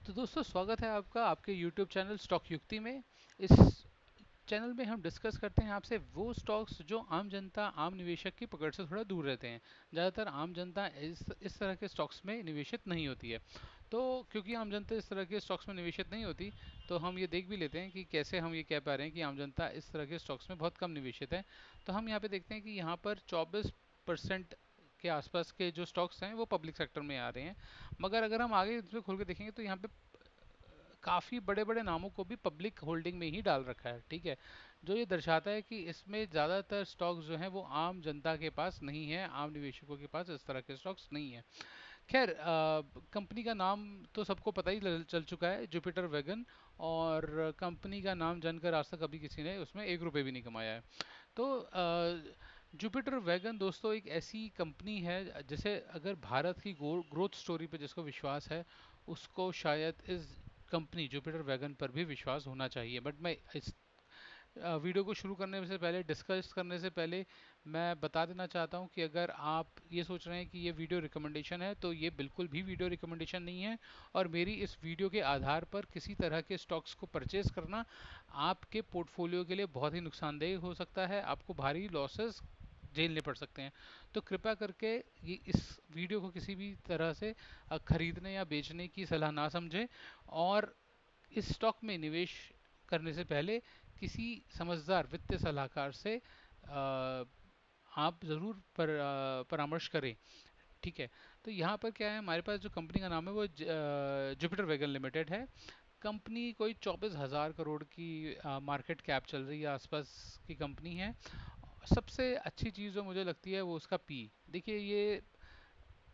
तो दोस्तों स्वागत है आपका आपके YouTube चैनल स्टॉक युक्ति में। इस चैनल में हम डिस्कस करते हैं आपसे वो स्टॉक्स जो आम जनता आम निवेशक की पकड़ से थोड़ा दूर रहते हैं। ज़्यादातर आम जनता इस तरह के स्टॉक्स में निवेशित नहीं होती है। तो क्योंकि आम जनता इस तरह के स्टॉक्स में निवेशित नहीं होती, तो हम ये देख भी लेते हैं कि कैसे हम ये कह पा रहे हैं कि आम जनता इस तरह के स्टॉक्स में बहुत कम निवेशित है। तो हम यहाँ पे देखते हैं कि यहाँ पर 24% के आसपास के जो स्टॉक्स हैं वो पब्लिक सेक्टर में आ रहे हैं। मगर अगर हम आगे इसमें खोल के देखेंगे तो यहाँ पे काफ़ी बड़े बड़े नामों को भी पब्लिक होल्डिंग में ही डाल रखा है। ठीक है, जो ये दर्शाता है कि इसमें ज़्यादातर स्टॉक्स जो हैं वो आम जनता के पास नहीं है, आम निवेशकों के पास इस तरह के स्टॉक्स नहीं है। खैर, कंपनी का नाम तो सबको पता ही चल चुका है, जुपिटर वैगन। और कंपनी का नाम जानकर आज तक अभी किसी ने उसमें एक रुपये भी नहीं कमाया है। तो जुपिटर वैगन दोस्तों एक ऐसी कंपनी है जिसे अगर भारत की ग्रोथ स्टोरी पे जिसको विश्वास है, उसको शायद इस कंपनी जुपिटर वैगन पर भी विश्वास होना चाहिए। बट मैं इस वीडियो को शुरू करने से पहले, डिस्कस करने से पहले, मैं बता देना चाहता हूं कि अगर आप ये सोच रहे हैं कि ये वीडियो रिकमेंडेशन है, तो ये बिल्कुल भी वीडियो रिकमेंडेशन नहीं है। और मेरी इस वीडियो के आधार पर किसी तरह के स्टॉक्स को परचेज करना आपके पोर्टफोलियो के लिए बहुत ही नुकसानदेह हो सकता है, आपको भारी लॉसेस झेलने पड़ सकते हैं। तो कृपया करके ये इस वीडियो को किसी भी तरह से खरीदने या बेचने की सलाह ना समझें। और इस स्टॉक में निवेश करने से पहले किसी समझदार वित्तीय सलाहकार से आप ज़रूर परामर्श करें। ठीक है, तो यहाँ पर क्या है, हमारे पास जो कंपनी का नाम है वो जुपिटर वैगन लिमिटेड है। कंपनी कोई 24,000 करोड़ की मार्केट कैप चल रही है, आसपास की कंपनी है। सबसे अच्छी चीज़ जो मुझे लगती है वो उसका पी। देखिए, ये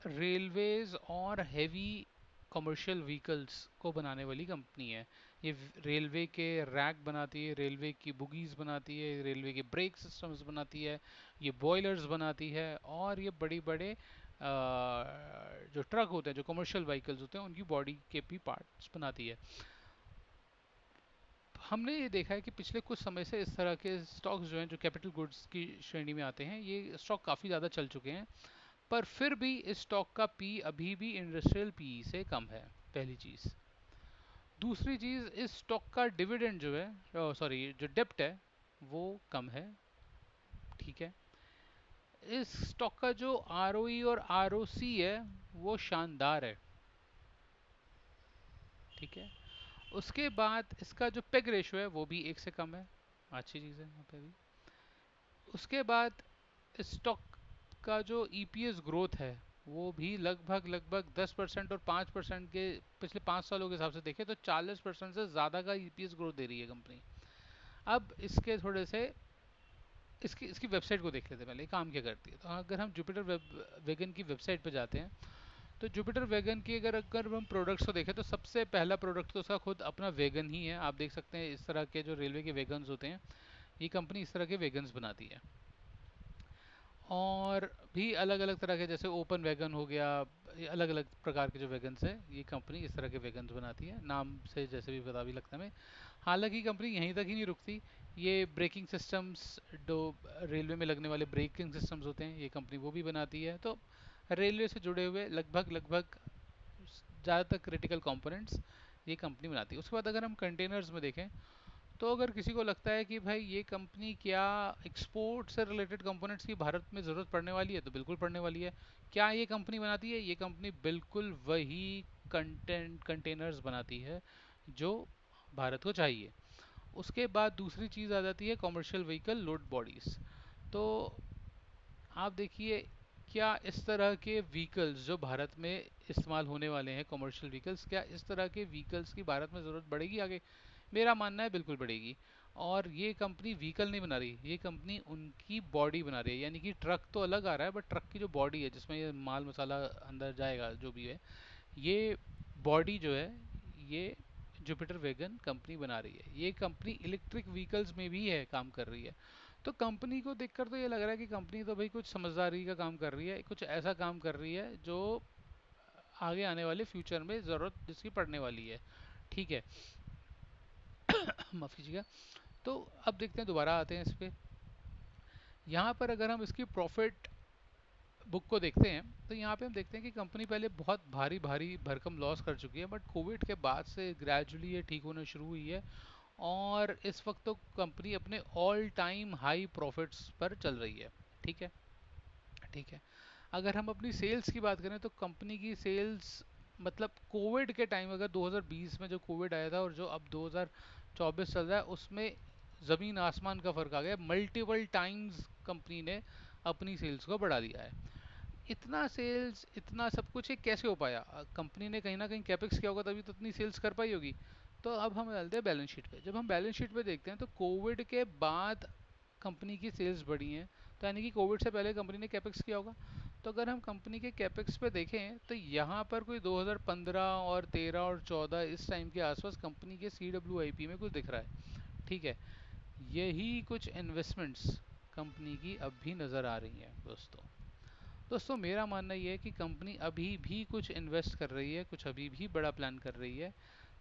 रेलवेज और हैवी कमर्शियल व्हीकल्स को बनाने वाली कंपनी है। ये रेलवे के रैक बनाती है, रेलवे की बुगीज़ बनाती है, रेलवे के ब्रेक सिस्टम्स बनाती है, ये बॉयलर्स बनाती है, और ये बड़ी बड़े जो ट्रक होते हैं, जो कमर्शियल व्हीकल्स होते हैं, उनकी बॉडी के भी पार्ट्स बनाती है। हमने ये देखा है कि पिछले कुछ समय से इस तरह के स्टॉक्स जो हैं, जो कैपिटल गुड्स की श्रेणी में आते हैं, ये स्टॉक काफ़ी ज़्यादा चल चुके हैं। पर फिर भी इस स्टॉक का पी अभी भी इंडस्ट्रियल पी से कम है, पहली चीज़। दूसरी चीज़, इस स्टॉक का डिविडेंड जो है, सॉरी, जो डेप्ट है वो कम है। ठीक है, इस स्टॉक का जो आरओई और आरओसी है वो शानदार है। ठीक है, उसके बाद इसका जो पेग रेशो है वो भी 1 से कम है, अच्छी चीज़ है यहाँ पे भी। उसके बाद स्टॉक का जो ईपीएस ग्रोथ है वो भी लगभग लगभग 10% और 5% के पिछले 5 सालों के हिसाब से देखें तो 40% से ज़्यादा का ईपीएस ग्रोथ दे रही है कंपनी। अब इसके थोड़े से इसकी इसकी वेबसाइट को देख लेते हैं पहले, काम क्या करती है। तो अगर हम जुपिटर वेगन की वेबसाइट पे जाते हैं, तो जुपिटर वेगन की अगर अगर हम प्रोडक्ट्स को देखें तो सबसे पहला प्रोडक्ट तो उसका खुद अपना वेगन ही है। आप देख सकते हैं इस तरह के जो रेलवे के वेगन्स होते हैं, ये कंपनी इस तरह के वेगन्स बनाती है। और भी अलग अलग तरह के, जैसे ओपन वैगन हो गया, अलग अलग प्रकार के जो वैगन्स हैं, ये कंपनी इस तरह के वैगन्स बनाती है, नाम से जैसे भी पता भी लगता है हमें। हालांकि कंपनी यहीं तक ही नहीं रुकती, ये ब्रेकिंग सिस्टम्स, जो रेलवे में लगने वाले ब्रेकिंग सिस्टम्स होते हैं, ये कंपनी वो भी बनाती है। तो रेलवे से जुड़े हुए लगभग लगभग ज़्यादातर क्रिटिकल कंपोनेंट्स ये कंपनी बनाती है। उसके बाद अगर हम कंटेनर्स में देखें, तो अगर किसी को लगता है कि भाई ये कंपनी क्या एक्सपोर्ट से रिलेटेड कंपोनेंट्स की भारत में ज़रूरत पड़ने वाली है, तो बिल्कुल पड़ने वाली है। क्या ये कंपनी बनाती है? ये कंपनी बिल्कुल वही कंटेनर्स बनाती है जो भारत को चाहिए। उसके बाद दूसरी चीज़ आ जाती है कमर्शियल व्हीकल लोड बॉडीज़। तो आप देखिए, क्या इस तरह के व्हीकल्स जो भारत में इस्तेमाल होने वाले हैं, कमर्शियल व्हीकल्स, क्या इस तरह के व्हीकल्स की भारत में ज़रूरत बढ़ेगी आगे? मेरा मानना है बिल्कुल बढ़ेगी। और ये कंपनी व्हीकल नहीं बना रही, ये कंपनी उनकी बॉडी बना रही है। यानी कि ट्रक तो अलग आ रहा है, बट ट्रक की जो बॉडी है जिसमें ये माल मसाला अंदर जाएगा, जो भी है, ये बॉडी जो है, ये जुपिटर वैगन कंपनी बना रही है। ये कंपनी इलेक्ट्रिक व्हीकल्स में भी है, काम कर रही है। तो कंपनी को देखकर तो ये लग रहा है कि कंपनी तो भाई कुछ समझदारी का काम कर रही है, कुछ ऐसा काम कर रही है जो आगे आने वाले फ्यूचर में ज़रूरत जिसकी पड़ने वाली है। ठीक है, माफ़ कीजिएगा। तो अब देखते हैं, दोबारा आते हैं इस पे। यहाँ पर अगर हम इसकी प्रॉफिट बुक को देखते हैं तो यहाँ पे हम देखते हैं कि कंपनी पहले बहुत भारी भारी भरकम लॉस कर चुकी है, बट कोविड के बाद से ग्रेजुअली ये ठीक होना शुरू हुई है। और इस वक्त तो कंपनी अपने ऑल टाइम हाई प्रॉफिट्स पर चल रही है। ठीक है। ठीक है। अगर हम अपनी सेल्स की बात करें तो कंपनी की सेल्स, मतलब कोविड के टाइम, अगर 2020 में जो कोविड आया था और जो अब 2024 चल रहा है, उसमें ज़मीन आसमान का फ़र्क आ गया। मल्टीपल टाइम्स कंपनी ने अपनी सेल्स को बढ़ा दिया है। इतना सेल्स, इतना सब कुछ, ये कैसे हो पाया? कंपनी ने कहीं ना कहीं कैपेक्स किया होगा, तभी तो इतनी सेल्स कर पाई होगी। तो अब हम डालते हैं बैलेंस शीट पे। जब हम बैलेंस शीट पे देखते हैं तो कोविड के बाद कंपनी की सेल्स बढ़ी हैं, तो यानी कि कोविड से पहले कंपनी ने कैपेक्स किया होगा। तो अगर हम कंपनी के कैपेक्स पे देखें तो यहाँ पर कोई 2015 और 13 और 14 इस टाइम के आसपास कंपनी के CWIP में कुछ दिख रहा है। ठीक है। यही कुछ इन्वेस्टमेंट्स कंपनी की अब भी नज़र आ रही हैं दोस्तों। दोस्तों मेरा मानना ये है कि कंपनी अभी भी कुछ इन्वेस्ट कर रही है, कुछ अभी भी बड़ा प्लान कर रही है।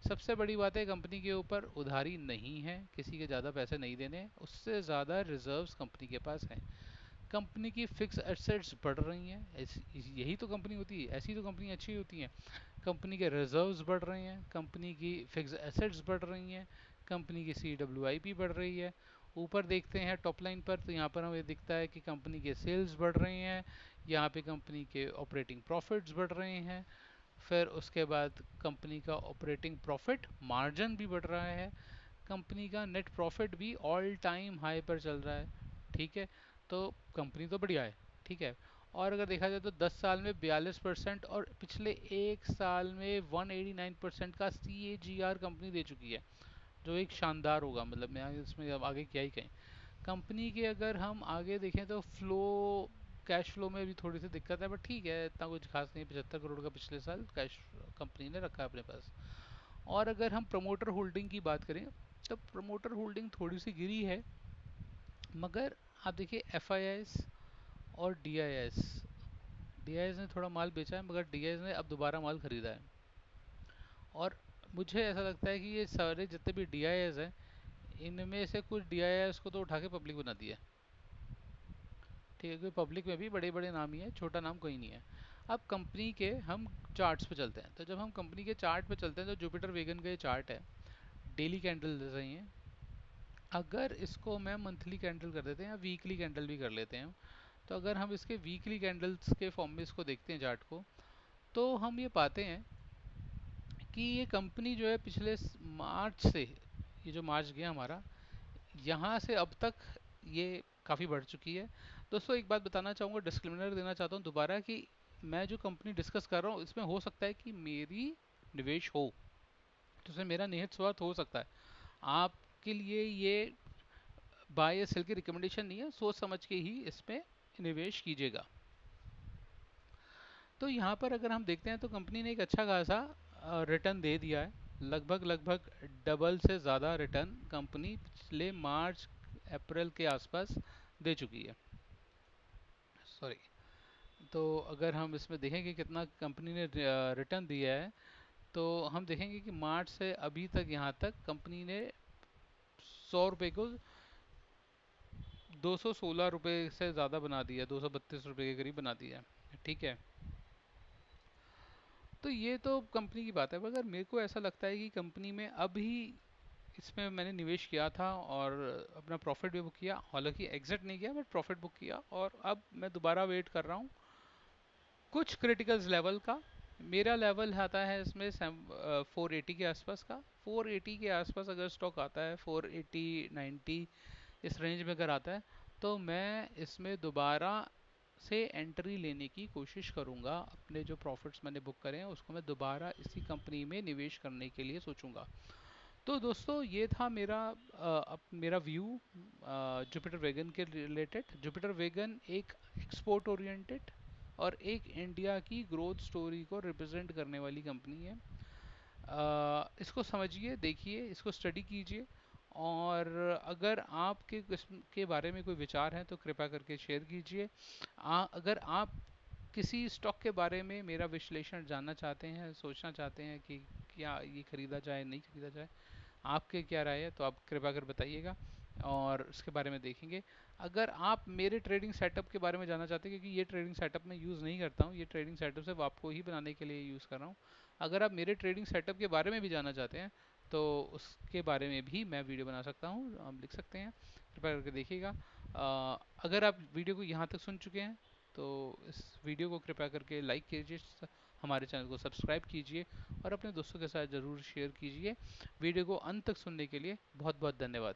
सबसे बड़ी बात है, कंपनी के ऊपर उधारी नहीं है, किसी के ज़्यादा पैसे नहीं देने, उससे ज़्यादा रिजर्व्स कंपनी के पास हैं। कंपनी की फिक्स एसेट्स बढ़ रही हैं, यही तो कंपनी होती है, ऐसी तो कंपनी अच्छी होती हैं। कंपनी के रिजर्व्स बढ़ रहे हैं, कंपनी की फिक्स एसेट्स बढ़ रही हैं, कंपनी की CWIP बढ़ रही है। ऊपर देखते हैं टॉप लाइन पर, तो यहाँ पर हमें दिखता है कि कंपनी के सेल्स बढ़ रहे हैं, यहाँ पे कंपनी के ऑपरेटिंग प्रॉफिट्स बढ़ रहे हैं। फिर उसके बाद कंपनी का ऑपरेटिंग प्रॉफिट मार्जिन भी बढ़ रहा है, कंपनी का नेट प्रॉफिट भी ऑल टाइम हाई पर चल रहा है। ठीक है। तो कंपनी तो बढ़िया है। ठीक है। और अगर देखा जाए तो 10 साल में 42% और पिछले एक साल में 189% का CAGR कंपनी दे चुकी है, जो एक शानदार होगा। मतलब मैं इसमें अब आगे क्या ही कहें। कंपनी के अगर हम आगे देखें तो फ्लो, कैश फ्लो में भी थोड़ी सी दिक्कत है, बट ठीक है, इतना कुछ खास नहीं। 75 करोड़ का पिछले साल कैश कंपनी ने रखा है अपने पास। और अगर हम प्रमोटर होल्डिंग की बात करें तो प्रमोटर होल्डिंग थोड़ी सी गिरी है, मगर आप देखिए FIS और DIS, DIS ने थोड़ा माल बेचा है, मगर DIS ने अब दोबारा माल खरीदा है। और मुझे ऐसा लगता है कि ये सारे जितने भी DIS हैं, इनमें से कुछ DIS को तो उठा के पब्लिक बना दिया। ठीक है, क्योंकि पब्लिक में भी बड़े बड़े नाम ही हैं, छोटा नाम कोई नहीं है। अब कंपनी के हम चार्ट्स पे चलते हैं, तो जब हम कंपनी के चार्ट पे चलते हैं तो जुपिटर वेगन का ये चार्ट है, डेली कैंडल दे रही हैं। अगर इसको मैं मंथली कैंडल कर देते हैं या वीकली कैंडल भी कर लेते हैं, तो अगर हम इसके वीकली कैंडल्स के फॉर्म में इसको देखते हैं चार्ट को, तो हम ये पाते हैं कि ये कंपनी जो है पिछले मार्च से, ये जो मार्च गया हमारा, यहाँ से अब तक ये काफ़ी बढ़ चुकी है। दोस्तों एक बात बताना चाहूँगा, डिस्क्लेमर देना चाहता हूँ दोबारा, कि मैं जो कंपनी डिस्कस कर रहा हूँ इसमें हो सकता है कि मेरी निवेश हो, तो उसमें मेरा निहित स्वार्थ हो सकता है। आपके लिए ये बाय या सेल की रिकमेंडेशन नहीं है, सोच समझ के ही इसमें निवेश कीजिएगा। तो यहाँ पर अगर हम देखते हैं तो कंपनी ने एक अच्छा खासा रिटर्न दे दिया है, लगभग लगभग डबल से ज़्यादा रिटर्न कंपनी पिछले मार्च अप्रैल के आसपास दे चुकी है। सॉरी। तो अगर हम इसमें देखें कि कितना कंपनी ने रिटर्न दिया है, तो हम देखेंगे कि मार्च से अभी तक यहाँ तक कंपनी ने 100 रुपये को 216 रुपये से ज़्यादा बना दिया, 232 रुपये के करीब बना दिया। ठीक है। तो ये तो कंपनी की बात है, मगर मेरे को ऐसा लगता है कि कंपनी में अभी, इसमें मैंने निवेश किया था और अपना प्रॉफिट भी बुक किया, हालांकि एग्जिट नहीं किया बट प्रॉफिट बुक किया, और अब मैं दोबारा वेट कर रहा हूँ कुछ क्रिटिकल्स लेवल का। मेरा लेवल आता है इसमें 480 के आसपास का। 480 के आसपास अगर स्टॉक आता है, 480 90 इस रेंज में अगर आता है, तो मैं इसमें दोबारा से एंट्री लेने की कोशिश करूंगा। अपने जो प्रॉफिट्स मैंने बुक करे हैं उसको मैं दोबारा इसी कंपनी में निवेश करने के लिए सोचूंगा। तो दोस्तों ये था मेरा मेरा व्यू जुपिटर वेगन के रिलेटेड। जुपिटर वेगन एक एक्सपोर्ट ओरिएंटेड और एक इंडिया की ग्रोथ स्टोरी को रिप्रेजेंट करने वाली कंपनी है। इसको समझिए, देखिए, इसको स्टडी कीजिए, और अगर आपके किस्म के बारे में कोई विचार हैं तो कृपया करके शेयर कीजिए। अगर आप किसी स्टॉक के बारे में मेरा विश्लेषण जानना चाहते हैं, सोचना चाहते हैं कि क्या ये खरीदा जाए नहीं खरीदा जाए, आपके क्या राय है, तो आप कृपया कर बताइएगा। और उसके बारे में देखेंगे। अगर आप मेरे ट्रेडिंग सेटअप के बारे में जानना चाहते हैं, क्योंकि ये ट्रेडिंग सेटअप मैं यूज़ नहीं करता हूँ, ये ट्रेडिंग सेटअप सिर्फ आपको ही बनाने के लिए यूज़ कर रहा हूँ। अगर आप मेरे ट्रेडिंग सेटअप के बारे में भी जानना चाहते हैं तो उसके बारे में भी मैं वीडियो बना सकता हूँ, आप लिख सकते हैं, कृपया करके देखिएगा। अगर आप वीडियो को यहाँ तक सुन चुके हैं तो इस वीडियो को कृपया करके लाइक कीजिए, हमारे चैनल को सब्सक्राइब कीजिए और अपने दोस्तों के साथ ज़रूर शेयर कीजिए। वीडियो को अंत तक सुनने के लिए बहुत बहुत धन्यवाद।